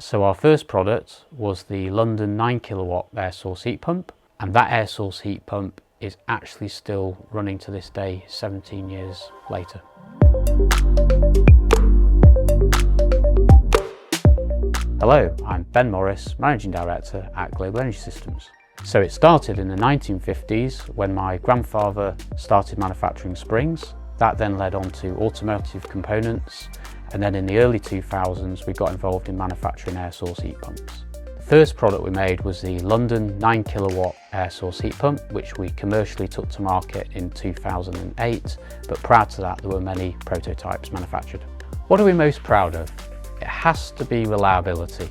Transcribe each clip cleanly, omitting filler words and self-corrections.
So our first product was the London 9 kilowatt air source heat pump, and that air source heat pump is actually still running to this day, 17 years later. Hello, I'm Ben Morris, Managing Director at Global Energy Systems. So it started in the 1950s when my grandfather started manufacturing springs. That then led on to automotive components, and then in the early 2000s we got involved in manufacturing air source heat pumps. The first product we made was the London 9 kilowatt air source heat pump, which we commercially took to market in 2008, but prior to that there were many prototypes manufactured. What are we most proud of? It has to be reliability.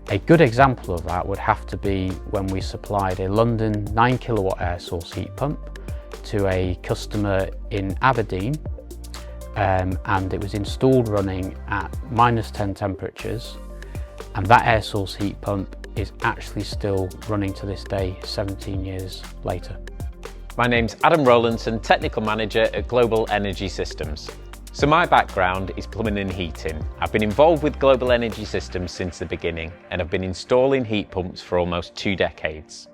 A good example of that would have to be when we supplied a London 9 kilowatt air source heat pump to a customer in Aberdeen, and it was installed running at -10 temperatures, and that air source heat pump is actually still running to this day, 17 years later. My name's Adam Rowlandson, Technical Manager at Global Energy Systems. So my background is plumbing and heating. I've been involved with Global Energy Systems since the beginning, and I've been installing heat pumps for almost 2 decades.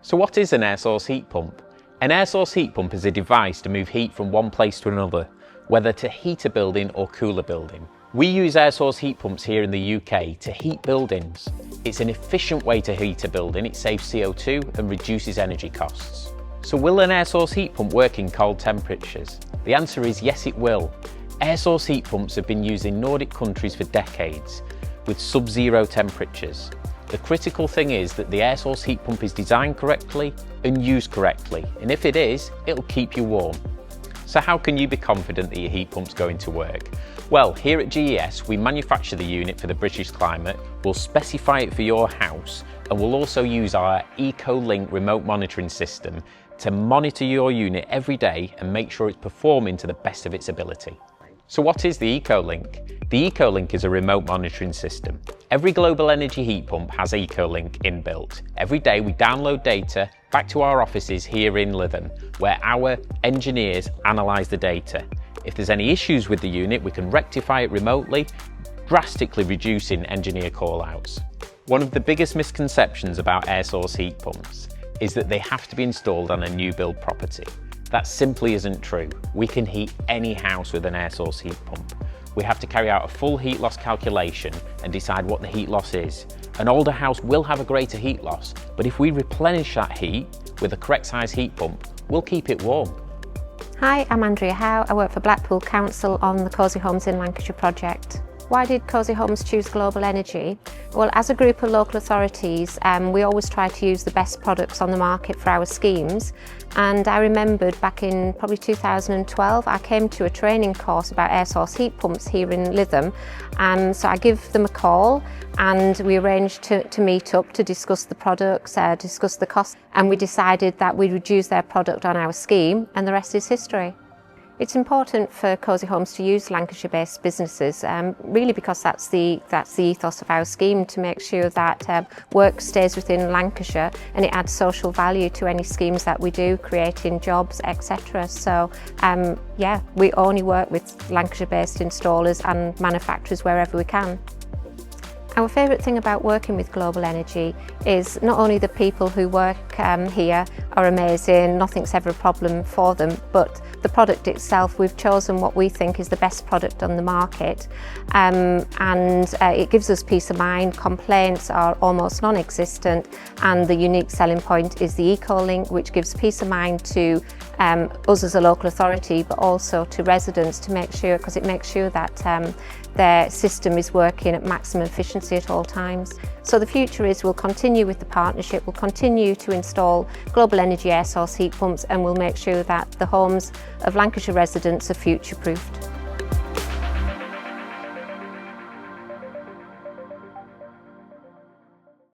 So what is an air source heat pump? An air source heat pump is a device to move heat from one place to another, whether to heat a building or cool a building. We use air source heat pumps here in the UK to heat buildings. It's an efficient way to heat a building. It saves CO2 and reduces energy costs. So will an air source heat pump work in cold temperatures? The answer is yes, it will. Air source heat pumps have been used in Nordic countries for decades with sub-zero temperatures. The critical thing is that the air source heat pump is designed correctly and used correctly, and if it is, it'll keep you warm. So how can you be confident that your heat pump's going to work? Well, here at GES, we manufacture the unit for the British climate, we'll specify it for your house, and we'll also use our EcoLink remote monitoring system to monitor your unit every day and make sure it's performing to the best of its ability. So what is the EcoLink? The EcoLink is a remote monitoring system. Every Global Energy heat pump has EcoLink inbuilt. Every day we download data back to our offices here in Lytham, where our engineers analyse the data. If there's any issues with the unit, we can rectify it remotely, drastically reducing engineer call-outs. One of the biggest misconceptions about air source heat pumps is that they have to be installed on a new build property. That simply isn't true. We can heat any house with an air source heat pump. We have to carry out a full heat loss calculation and decide what the heat loss is. An older house will have a greater heat loss, but if we replenish that heat with the correct size heat pump, we'll keep it warm. Hi, I'm Andrea Howe. I work for Blackpool Council on the Cosy Homes in Lancashire project. Why did Cosy Homes choose Global Energy? Well, as a group of local authorities, we always try to use the best products on the market for our schemes. And I remembered back in probably 2012, I came to a training course about air source heat pumps here in Lytham. So I give them a call and we arranged to meet up to discuss the products, discuss the costs, and we decided that we would use their product on our scheme, and the rest is history. It's important for Cosy Homes to use Lancashire-based businesses, really because that's the ethos of our scheme, to make sure that work stays within Lancashire and it adds social value to any schemes that we do, creating jobs, etc. So yeah, we only work with Lancashire-based installers and manufacturers wherever we can. Our favourite thing about working with Global Energy is not only the people who work here are amazing, nothing's ever a problem for them, but the product itself. We've chosen what we think is the best product on the market, and it gives us peace of mind. Complaints are almost non-existent, and the unique selling point is the EcoLink, which gives peace of mind to us as a local authority, but also to residents, to make sure, because it makes sure that their system is working at maximum efficiency at all times. So the future is we'll continue with the partnership, we'll continue to install Global Energy air source heat pumps, and we'll make sure that the homes of Lancashire residents are future-proofed.